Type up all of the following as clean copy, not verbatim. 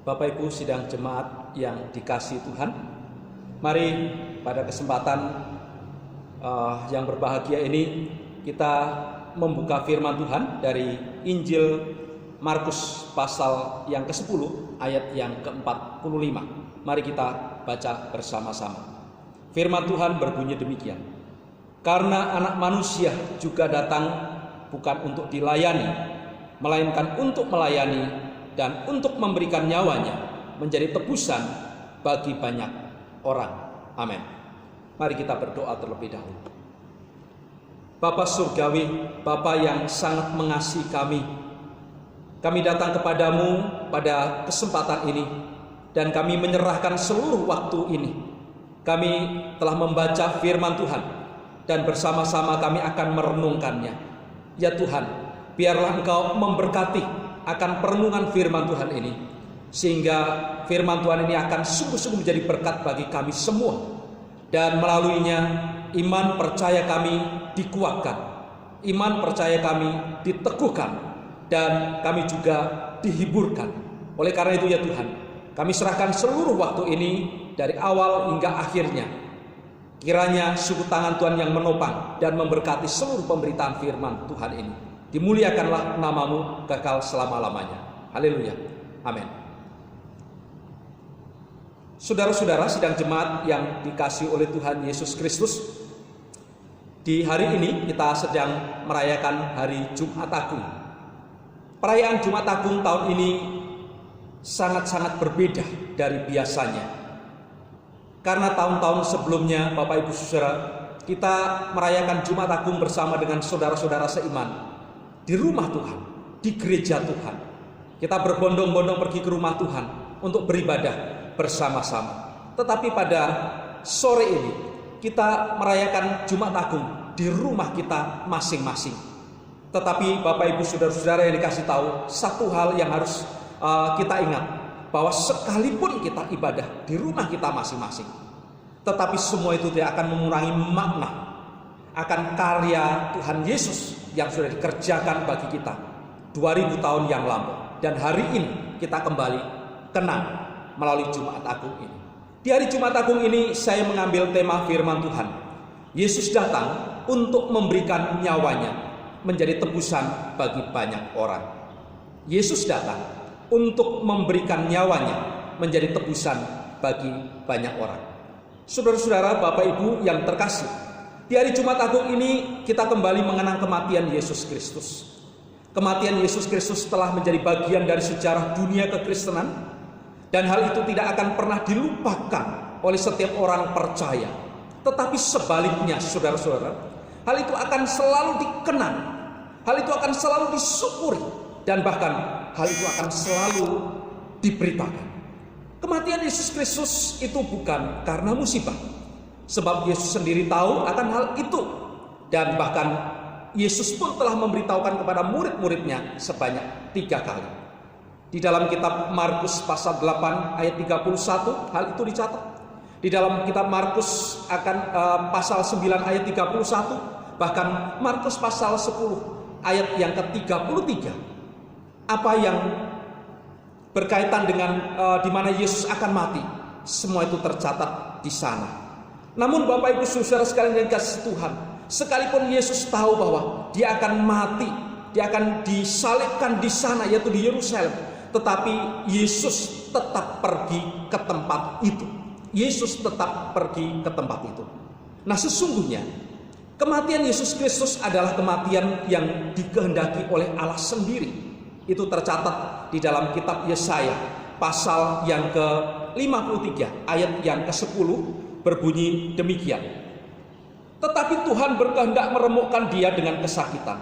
Bapak Ibu sidang jemaat yang dikasihi Tuhan, mari pada kesempatan yang berbahagia ini kita membuka firman Tuhan dari Injil Markus pasal yang ke-10 ayat yang ke-45. Mari kita baca bersama-sama. Firman Tuhan berbunyi demikian. Karena Anak Manusia juga datang bukan untuk dilayani, melainkan untuk melayani dan untuk memberikan nyawanya menjadi tebusan bagi banyak orang. Amin. Mari kita berdoa terlebih dahulu. Bapa Surgawi, Bapa yang sangat mengasihi kami datang kepadamu pada kesempatan ini dan kami menyerahkan seluruh waktu ini. Kami telah membaca firman Tuhan dan bersama-sama kami akan merenungkannya. Ya Tuhan, biarlah Engkau memberkati akan perenungan firman Tuhan ini, sehingga firman Tuhan ini akan sungguh-sungguh menjadi berkat bagi kami semua, dan melaluinya iman percaya kami dikuatkan, iman percaya kami diteguhkan, dan kami juga dihiburkan. Oleh karena itu ya Tuhan, kami serahkan seluruh waktu ini dari awal hingga akhirnya. Kiranya sungguh tangan Tuhan yang menopang dan memberkati seluruh pemberitaan firman Tuhan ini. Dimuliakanlah namamu kekal selama-lamanya. Haleluya. Amin. Saudara-saudara sidang jemaat yang dikasihi oleh Tuhan Yesus Kristus, di hari ini kita sedang merayakan hari Jumat Agung. Perayaan Jumat Agung tahun ini sangat-sangat berbeda dari biasanya. Karena tahun-tahun sebelumnya, Bapak Ibu Saudara, kita merayakan Jumat Agung bersama dengan saudara-saudara seiman di rumah Tuhan, di gereja Tuhan. Kita berbondong-bondong pergi ke rumah Tuhan untuk beribadah bersama-sama. Tetapi pada sore ini kita merayakan Jumat Agung di rumah kita masing-masing. Tetapi Bapak Ibu Saudara-saudara yang dikasih tahu, satu hal yang harus kita ingat, bahwa sekalipun kita ibadah di rumah kita masing-masing, tetapi semua itu tidak akan mengurangi makna akan karya Tuhan Yesus yang sudah dikerjakan bagi kita 2000 tahun yang lalu. Dan hari ini kita kembali kenang melalui Jumat Agung ini. Di hari Jumat Agung ini saya mengambil tema firman Tuhan. Yesus datang untuk memberikan nyawanya menjadi tebusan bagi banyak orang. Yesus datang untuk memberikan nyawanya menjadi tebusan bagi banyak orang. Saudara-saudara, Bapak Ibu yang terkasih, di hari Jumat Agung ini kita kembali mengenang kematian Yesus Kristus. Kematian Yesus Kristus telah menjadi bagian dari sejarah dunia kekristenan, dan hal itu tidak akan pernah dilupakan oleh setiap orang percaya. Tetapi sebaliknya saudara-saudara, hal itu akan selalu dikenang, hal itu akan selalu disyukuri, dan bahkan hal itu akan selalu diberitakan. Kematian Yesus Kristus itu bukan karena musibah, sebab Yesus sendiri tahu akan hal itu. Dan bahkan Yesus pun telah memberitahukan kepada murid-muridnya sebanyak 3 kali. Di dalam kitab Markus pasal 8 ayat 31 hal itu dicatat. Di dalam kitab Markus akan pasal 9 ayat 31, bahkan Markus pasal 10 ayat yang ke-33. Apa yang berkaitan dengan di mana Yesus akan mati, semua itu tercatat di sana. Namun Bapak Ibu Saudara sekalian yang dikasihi Tuhan, sekalipun Yesus tahu bahwa dia akan mati, dia akan disalibkan di sana, yaitu di Yerusalem, tetapi Yesus tetap pergi ke tempat itu. Yesus tetap pergi ke tempat itu. Nah, sesungguhnya kematian Yesus Kristus adalah kematian yang dikehendaki oleh Allah sendiri. Itu tercatat di dalam kitab Yesaya pasal yang ke-53 ayat yang ke-10 berbunyi demikian. Tetapi Tuhan berkehendak meremukkan dia dengan kesakitan.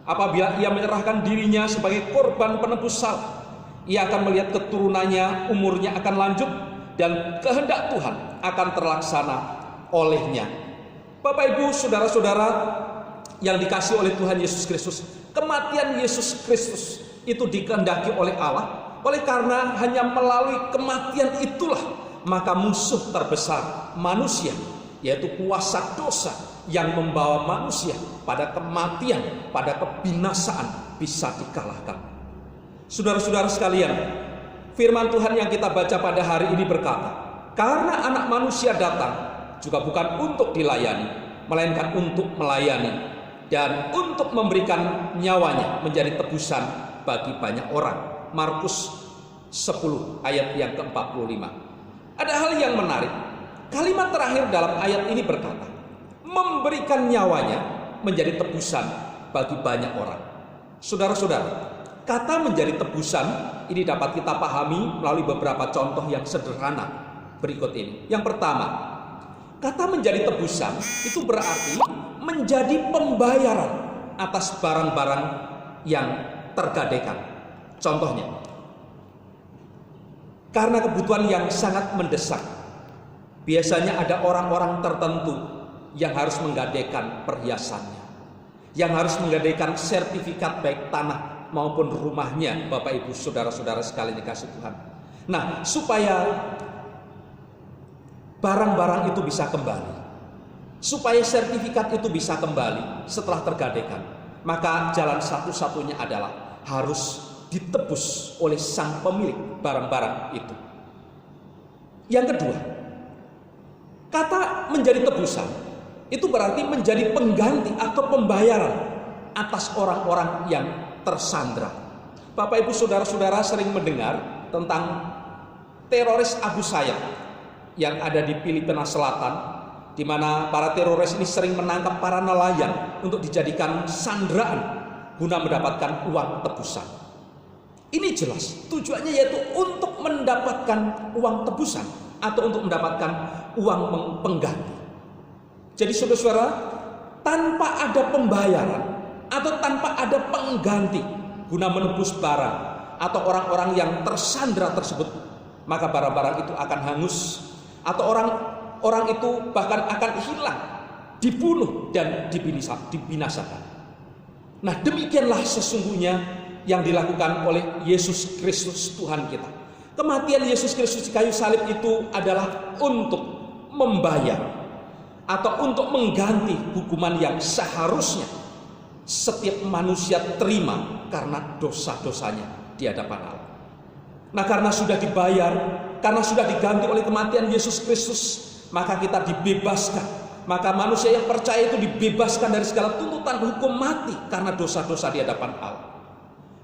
Apabila ia menyerahkan dirinya sebagai korban penebus salah, ia akan melihat keturunannya, umurnya akan lanjut, dan kehendak Tuhan akan terlaksana olehnya. Bapak Ibu saudara-saudara yang dikasihi oleh Tuhan Yesus Kristus, kematian Yesus Kristus itu dikehendaki oleh Allah. Oleh karena hanya melalui kematian itulah maka musuh terbesar manusia, yaitu kuasa dosa yang membawa manusia pada kematian, pada kebinasaan, bisa dikalahkan. Saudara-saudara sekalian, Firman Tuhan yang kita baca pada hari ini berkata, karena Anak Manusia datang juga bukan untuk dilayani, melainkan untuk melayani dan untuk memberikan nyawanya menjadi tebusan bagi banyak orang. Markus 10 ayat yang ke-45. Ada hal yang menarik. Kalimat terakhir dalam ayat ini berkata, memberikan nyawanya menjadi tebusan bagi banyak orang. Saudara-saudara, kata menjadi tebusan ini dapat kita pahami melalui beberapa contoh yang sederhana berikut ini. Yang pertama, kata menjadi tebusan itu berarti menjadi pembayaran atas barang-barang yang tergadaikan. Contohnya, karena kebutuhan yang sangat mendesak, biasanya ada orang-orang tertentu yang harus menggadaikan perhiasannya, yang harus menggadaikan sertifikat baik tanah maupun rumahnya, Bapak Ibu saudara-saudara sekalian dikasih Tuhan. Nah, supaya barang-barang itu bisa kembali, supaya sertifikat itu bisa kembali setelah tergadaikan, maka jalan satu-satunya adalah harus ditebus oleh sang pemilik barang-barang itu. Yang kedua, kata menjadi tebusan itu berarti menjadi pengganti atau pembayaran atas orang-orang yang tersandra. Bapak Ibu saudara-saudara sering mendengar tentang teroris Abu Sayyaf yang ada di Filipina Selatan, di mana para teroris ini sering menangkap para nelayan untuk dijadikan sandraan guna mendapatkan uang tebusan. Ini jelas tujuannya yaitu untuk mendapatkan uang tebusan atau untuk mendapatkan uang pengganti. Jadi saudara-saudara, tanpa ada pembayaran atau tanpa ada pengganti guna menebus barang atau orang-orang yang tersandra tersebut, maka barang-barang itu akan hangus atau orang itu bahkan akan hilang, dibunuh dan dibinasakan. Nah, demikianlah sesungguhnya yang dilakukan oleh Yesus Kristus Tuhan kita. Kematian Yesus Kristus di kayu salib itu adalah untuk membayar atau untuk mengganti hukuman yang seharusnya setiap manusia terima karena dosa-dosanya di hadapan Allah. Nah, karena sudah dibayar, karena sudah diganti oleh kematian Yesus Kristus, maka kita dibebaskan. Maka manusia yang percaya itu dibebaskan dari segala tuntutan hukum mati karena dosa-dosa di hadapan Allah.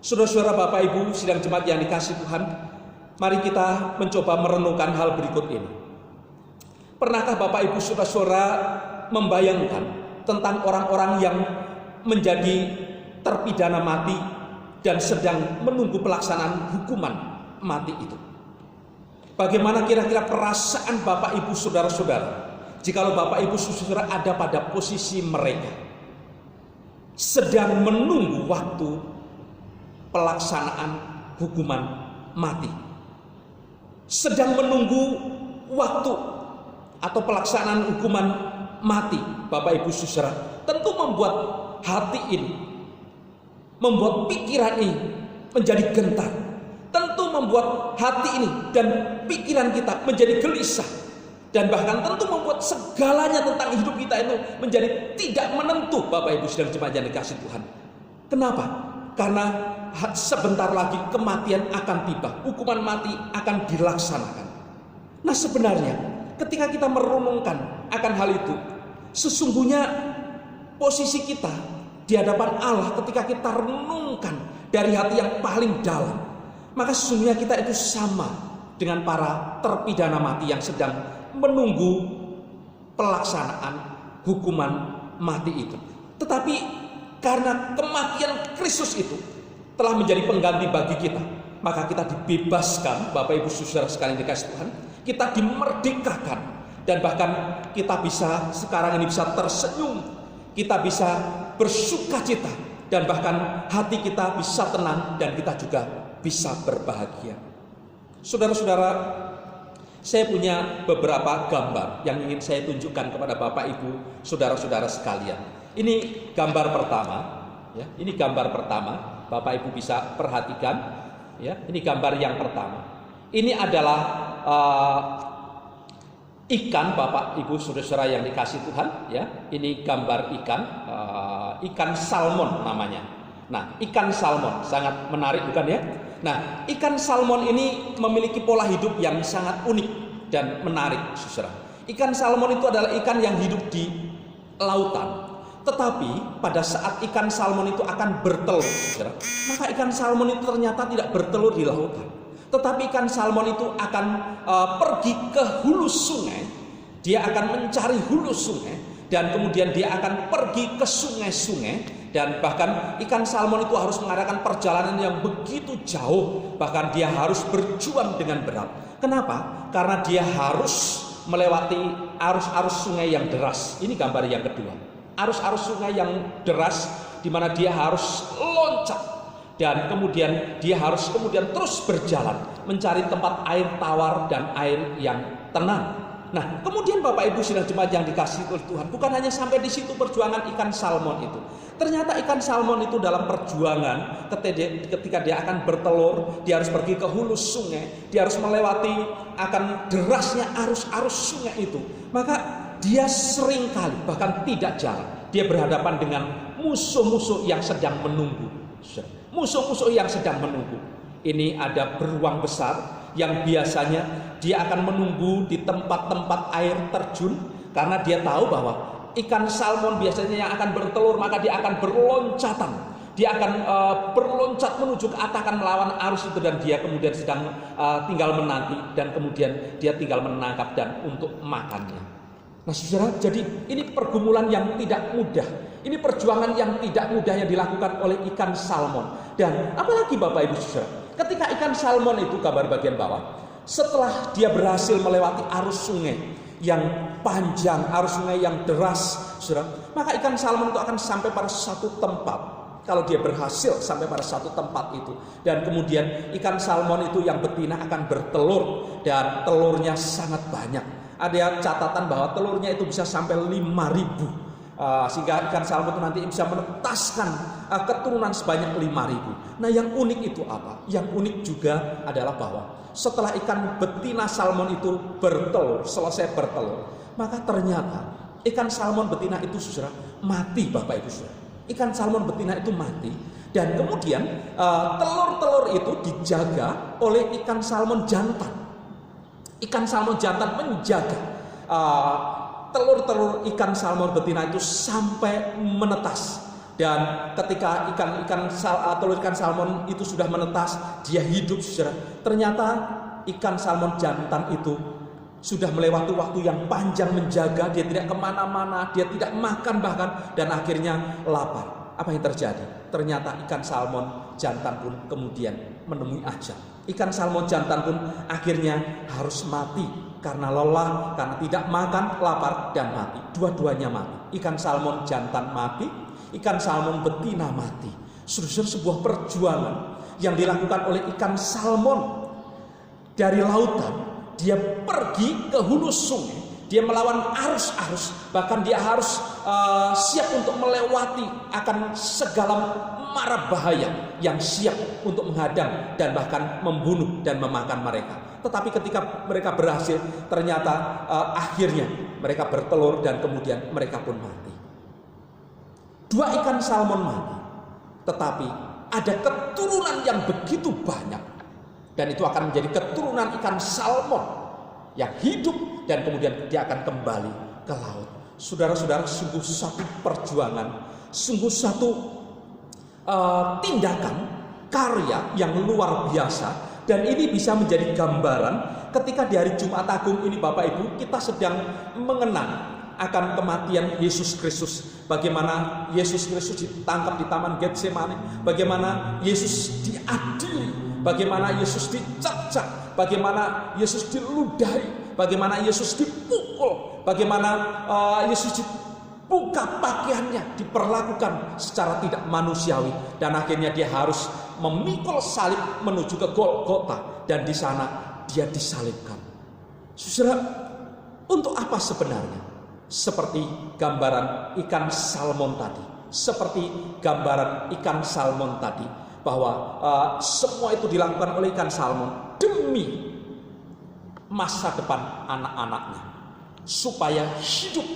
Saudara-saudara, Bapak Ibu sidang jemaat yang dikasih Tuhan, mari kita mencoba merenungkan hal berikut ini. Pernahkah Bapak Ibu saudara-saudara membayangkan tentang orang-orang yang menjadi terpidana mati dan sedang menunggu pelaksanaan hukuman mati itu? Bagaimana kira-kira perasaan Bapak Ibu saudara-saudara jikalau Bapak Ibu saudara ada pada posisi mereka sedang menunggu waktu pelaksanaan hukuman mati, sedang menunggu waktu atau pelaksanaan hukuman mati? Bapak Ibu saudara, tentu membuat hati ini, membuat pikiran ini menjadi gentar, tentu membuat hati ini dan pikiran kita menjadi gelisah, dan bahkan tentu membuat segalanya tentang hidup kita itu menjadi tidak menentu. Bapak Ibu sedang jemaat yang dikasih Tuhan. Kenapa? Karena sebentar lagi kematian akan tiba, hukuman mati akan dilaksanakan. Nah, sebenarnya ketika kita merenungkan akan hal itu, sesungguhnya posisi kita di hadapan Allah ketika kita renungkan dari hati yang paling dalam, maka sesungguhnya kita itu sama dengan para terpidana mati yang sedang menunggu pelaksanaan hukuman mati itu. Tetapi karena kematian Kristus itu telah menjadi pengganti bagi kita, maka kita dibebaskan. Bapak Ibu saudara sekalian dikasih Tuhan, kita dimerdekakan, dan bahkan kita bisa sekarang ini bisa tersenyum, kita bisa bersukacita, dan bahkan hati kita bisa tenang dan kita juga bisa berbahagia. Saudara-saudara, saya punya beberapa gambar yang ingin saya tunjukkan kepada Bapak Ibu saudara-saudara sekalian. Ini gambar pertama, ya. Ini gambar pertama, Bapak Ibu bisa perhatikan, ya. Ini gambar yang pertama. Ini adalah ikan, Bapak Ibu saudara-saudara yang dikasih Tuhan, ya. Ini gambar ikan, ikan salmon namanya. Nah, ikan salmon sangat menarik bukan ya? Nah, ikan salmon ini memiliki pola hidup yang sangat unik dan menarik, saudara. Ikan salmon itu adalah ikan yang hidup di lautan. Tetapi pada saat ikan salmon itu akan bertelur, saudara, maka ikan salmon itu ternyata tidak bertelur di lautan. Tetapi ikan salmon itu akan pergi ke hulu sungai. Dia akan mencari hulu sungai. Dan kemudian dia akan pergi ke sungai-sungai. Dan bahkan ikan salmon itu harus mengadakan perjalanan yang begitu jauh. Bahkan dia harus berjuang dengan berat. Kenapa? Karena dia harus melewati arus-arus sungai yang deras. Ini gambar yang kedua. Arus-arus sungai yang deras di mana dia harus loncat dan kemudian dia harus terus berjalan mencari tempat air tawar dan air yang tenang. Nah, kemudian Bapak Ibu sidang jemaat yang dikasihi oleh Tuhan, bukan hanya sampai di situ perjuangan ikan salmon itu. Ternyata ikan salmon itu dalam perjuangan ketika dia akan bertelur, dia harus pergi ke hulu sungai, dia harus melewati akan derasnya arus-arus sungai itu. Maka dia seringkali bahkan tidak jarang dia berhadapan dengan musuh-musuh yang sedang menunggu. Musuh-musuh yang sedang menunggu. Ini ada beruang besar yang biasanya dia akan menunggu di tempat-tempat air terjun karena dia tahu bahwa ikan salmon biasanya yang akan bertelur, maka dia akan berloncatan. Dia akan berloncat menuju ke atas, akan melawan arus itu, dan dia kemudian sedang tinggal menanti dan kemudian dia tinggal menangkap dan untuk makannya. Nah, saudara, jadi ini pergumulan yang tidak mudah. Ini perjuangan yang tidak mudah yang dilakukan oleh ikan salmon. Dan apalagi Bapak Ibu saudara, ketika ikan salmon itu, gambar bagian bawah, setelah dia berhasil melewati arus sungai yang panjang, arus sungai yang deras, saudara, maka ikan salmon itu akan sampai pada satu tempat. Kalau dia berhasil sampai pada satu tempat itu, dan kemudian ikan salmon itu yang betina akan bertelur, dan telurnya sangat banyak. Ada catatan bahwa telurnya itu bisa sampai 5.000. Sehingga ikan salmon itu nanti bisa menetaskan keturunan sebanyak 5.000. Nah, yang unik itu apa? Yang unik juga adalah bahwa setelah ikan betina salmon itu bertelur, selesai bertelur, maka ternyata ikan salmon betina itu saudara mati, Bapak Ibu saudara. Ikan salmon betina itu mati, dan kemudian telur-telur itu dijaga oleh ikan salmon jantan. Ikan salmon jantan menjaga telur-telur ikan salmon betina itu sampai menetas. Dan ketika telur ikan salmon itu sudah menetas, dia hidup, saudara. Ternyata ikan salmon jantan itu sudah melewati waktu yang panjang menjaga, dia tidak kemana-mana, dia tidak makan bahkan, dan akhirnya lapar. Apa yang terjadi? Ternyata ikan salmon jantan pun kemudian menemui ajal. Ikan salmon jantan pun akhirnya harus mati karena lelah, karena tidak makan, lapar, dan mati. Dua-duanya mati. Ikan salmon jantan mati, ikan salmon betina mati. Sebuah perjuangan yang dilakukan oleh ikan salmon dari lautan. Dia pergi ke hulu sungai, dia melawan arus-arus, bahkan dia harus siap untuk melewati akan segala mara bahaya yang siap untuk menghadang dan bahkan membunuh dan memakan mereka. Tetapi ketika mereka berhasil, ternyata akhirnya mereka bertelur dan kemudian mereka pun mati. 2 ikan salmon mati, tetapi ada keturunan yang begitu banyak, dan itu akan menjadi keturunan ikan salmon yang hidup dan kemudian dia akan kembali ke laut. Saudara-saudara, sungguh satu perjuangan, sungguh satu tindakan karya yang luar biasa, dan ini bisa menjadi gambaran ketika di hari Jumat Agung ini Bapak Ibu kita sedang mengenang akan kematian Yesus Kristus. Bagaimana Yesus Kristus ditangkap di Taman Getsemani, bagaimana Yesus diadili, bagaimana Yesus dicacak, bagaimana Yesus diludahi, bagaimana Yesus dipukul, bagaimana Yesus dibuka pakaiannya, diperlakukan secara tidak manusiawi, dan akhirnya dia harus memikul salib menuju ke Golgota, dan di sana dia disalibkan. Saudara, untuk apa sebenarnya? Seperti gambaran ikan salmon tadi, seperti gambaran ikan salmon tadi, bahwa semua itu dilakukan oleh ikan salmon demi masa depan anak-anaknya, supaya hidup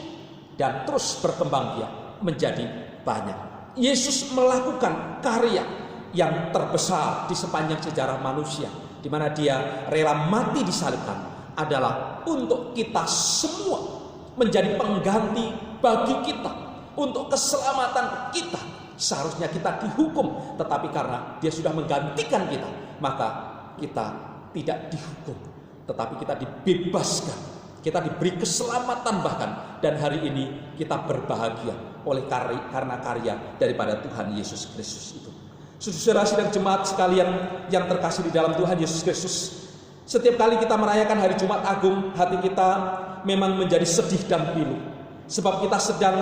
dan terus berkembang biak menjadi banyak. Yesus melakukan karya yang terbesar di sepanjang sejarah manusia, di mana dia rela mati disalibkan, adalah untuk kita semua, menjadi pengganti bagi kita, untuk keselamatan kita. Seharusnya kita dihukum, tetapi karena dia sudah menggantikan kita, maka kita tidak dihukum, tetapi kita dibebaskan, kita diberi keselamatan bahkan. Dan hari ini kita berbahagia karena karya daripada Tuhan Yesus Kristus itu. Saudara sidang jemaat sekalian yang terkasih di dalam Tuhan Yesus Kristus, setiap kali kita merayakan hari Jumat Agung, hati kita memang menjadi sedih dan pilu, sebab kita sedang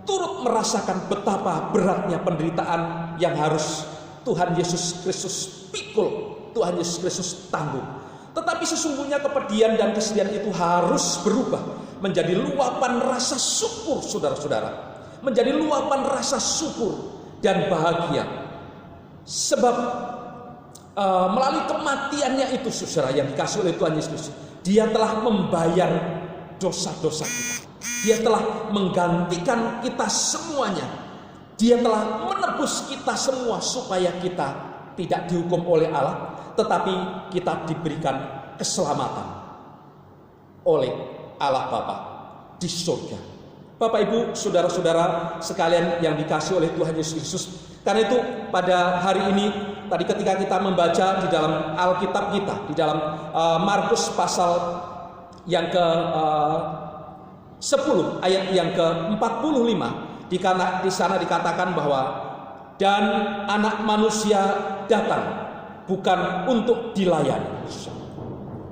turut merasakan betapa beratnya penderitaan yang harus Tuhan Yesus Kristus pikul, Tuhan Yesus Kristus tanggung. Tetapi sesungguhnya kepedihan dan kesedihan itu harus berubah menjadi luapan rasa syukur, saudara-saudara, menjadi luapan rasa syukur dan bahagia. Sebab melalui kematiannya itu, saudara, yang dikasih oleh Tuhan Yesus Kristus, dia telah membayar dosa-dosa kita. Dia telah menggantikan kita semuanya. Dia telah menebus kita semua supaya kita tidak dihukum oleh Allah, tetapi kita diberikan keselamatan oleh Allah Bapa di surga. Bapak Ibu, saudara-saudara sekalian yang dikasih oleh Tuhan Yesus Kristus, karena itu pada hari ini tadi ketika kita membaca di dalam Alkitab kita, di dalam Markus pasal yang ke 10 ayat yang ke-45, di sana dikatakan bahwa dan Anak Manusia datang bukan untuk dilayani,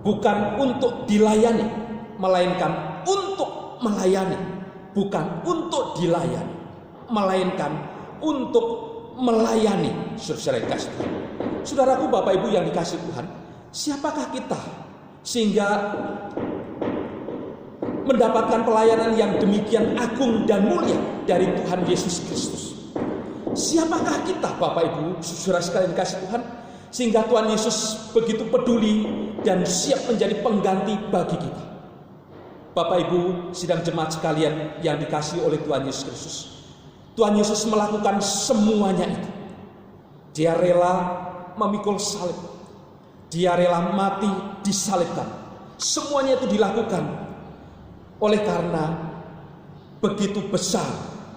bukan untuk dilayani, melainkan untuk melayani, bukan untuk dilayani, melainkan untuk melayani. Saudara dikasih Tuhan, saudaraku, Bapak Ibu yang dikasih Tuhan, siapakah kita sehingga mendapatkan pelayanan yang demikian agung dan mulia dari Tuhan Yesus Kristus? Siapakah kita, Bapak Ibu, saudara sekalian dikasih Tuhan, sehingga Tuhan Yesus begitu peduli dan siap menjadi pengganti bagi kita? Bapak Ibu sidang jemaat sekalian yang dikasih oleh Tuhan Yesus Kristus, Tuhan Yesus melakukan semuanya itu. Dia rela memikul salib, dia rela mati disalibkan. Semuanya itu dilakukan oleh karena begitu besar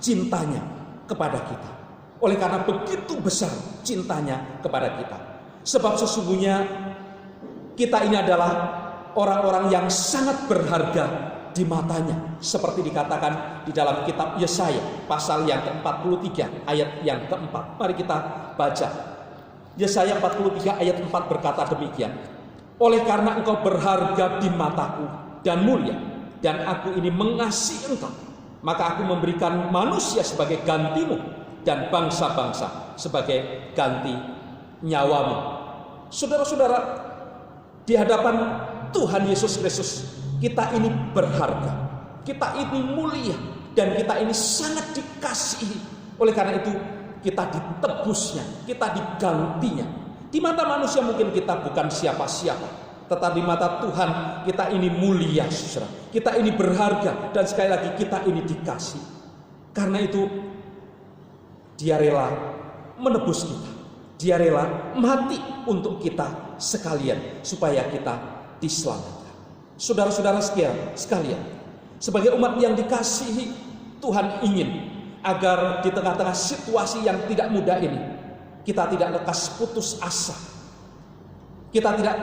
cintanya kepada kita. Oleh karena begitu besar cintanya kepada kita. Sebab sesungguhnya kita ini adalah orang-orang yang sangat berharga di matanya. Seperti dikatakan di dalam kitab Yesaya pasal yang ke-43 ayat yang ke-4. Mari kita baca. Yesaya 43 ayat 4 berkata demikian. Oleh karena engkau berharga di mataku dan mulia, dan aku ini mengasihi engkau, maka aku memberikan manusia sebagai gantimu dan bangsa-bangsa sebagai ganti nyawamu. Saudara-saudara, di hadapan Tuhan Yesus Kristus, kita ini berharga, kita ini mulia, dan kita ini sangat dikasihi. Oleh karena itu kita ditebusnya, kita digantinya. Di mata manusia mungkin kita bukan siapa-siapa, tetapi di mata Tuhan kita ini mulia, saudara. Kita ini berharga, dan sekali lagi kita ini dikasih. Karena itu dia rela menebus kita. Dia rela mati untuk kita sekalian supaya kita diselamatkan. Saudara-saudara sekalian, sebagai umat yang dikasihi, Tuhan ingin agar di tengah-tengah situasi yang tidak mudah ini, kita tidak lekas putus asa. Kita tidak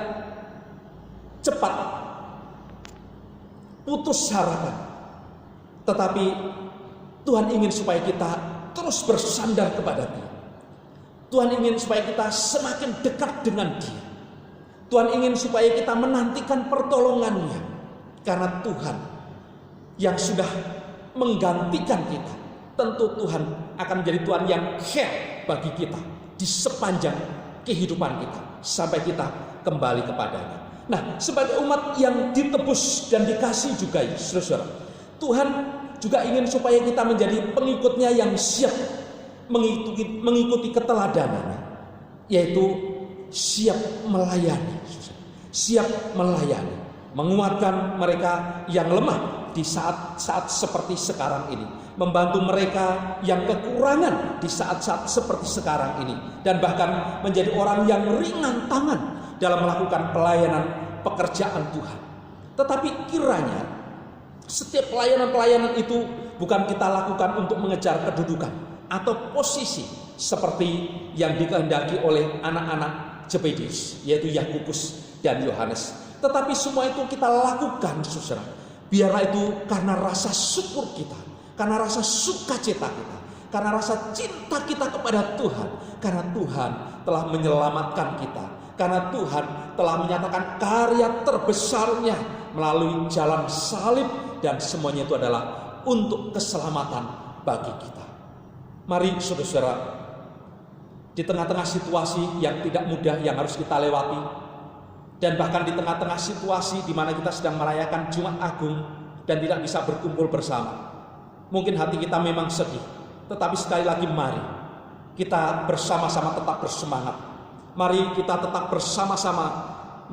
cepat putus harapan, tetapi Tuhan ingin supaya kita terus bersandar kepada Dia. Tuhan ingin supaya kita semakin dekat dengan Dia. Tuhan ingin supaya kita menantikan pertolongan-Nya, karena Tuhan yang sudah menggantikan kita, tentu Tuhan akan menjadi Tuhan yang care bagi kita di sepanjang kehidupan kita sampai kita kembali kepadanya. Nah, sebagai umat yang ditebus dan dikasih juga, saudara, Tuhan juga ingin supaya kita menjadi pengikutnya yang siap mengikuti keteladanan, yaitu siap melayani, menguatkan mereka yang lemah di saat-saat seperti sekarang ini, membantu mereka yang kekurangan di saat-saat seperti sekarang ini, dan bahkan menjadi orang yang ringan tangan dalam melakukan pelayanan pekerjaan Tuhan. Tetapi kiranya setiap pelayanan-pelayanan itu bukan kita lakukan untuk mengejar kedudukan atau posisi seperti yang dikehendaki oleh anak-anak Zebedius, yaitu Yakobus dan Yohanes. Tetapi semua itu kita lakukan, saudara, biarlah itu karena rasa syukur kita, karena rasa sukacita kita, karena rasa cinta kita kepada Tuhan, karena Tuhan telah menyelamatkan kita, karena Tuhan telah menyatakan karya terbesarnya melalui jalan salib, dan semuanya itu adalah untuk keselamatan bagi kita. Mari saudara-saudara, di tengah-tengah situasi yang tidak mudah yang harus kita lewati, dan bahkan di tengah-tengah situasi di mana kita sedang merayakan Jumat Agung dan tidak bisa berkumpul bersama, mungkin hati kita memang sedih. Tetapi sekali lagi, mari kita bersama-sama tetap bersemangat. Mari kita tetap bersama-sama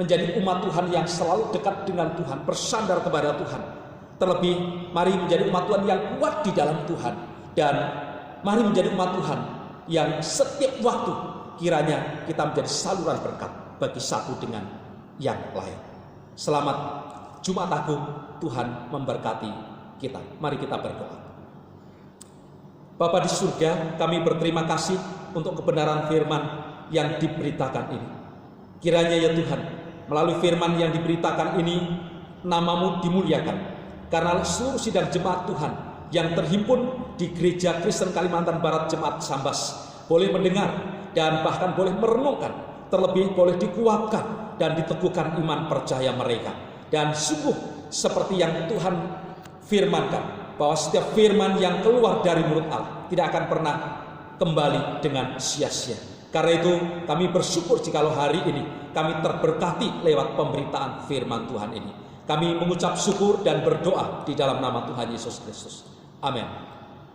menjadi umat Tuhan yang selalu dekat dengan Tuhan, bersandar kepada Tuhan. Terlebih, mari menjadi umat Tuhan yang kuat di dalam Tuhan, dan mari menjadi umat Tuhan yang setiap waktu kiranya kita menjadi saluran berkat bagi satu dengan yang lain. Selamat Jumat Agung, Tuhan memberkati kita. Mari kita berdoa. Bapa di surga, kami berterima kasih untuk kebenaran firman yang diberitakan ini. Kiranya ya Tuhan, melalui firman yang diberitakan ini, nama-Mu dimuliakan, karena seluruh sidang jemaat Tuhan yang terhimpun di Gereja Kristen Kalimantan Barat Jemaat Sambas boleh mendengar dan bahkan boleh merenungkan, terlebih boleh dikuatkan dan diteguhkan iman percaya mereka. Dan sungguh seperti yang Tuhan firmankan, bahwa setiap firman yang keluar dari mulut Allah tidak akan pernah kembali dengan sia-sia. Karena itu kami bersyukur jikalau hari ini kami terberkati lewat pemberitaan firman Tuhan ini. Kami mengucap syukur dan berdoa di dalam nama Tuhan Yesus Kristus. Amin.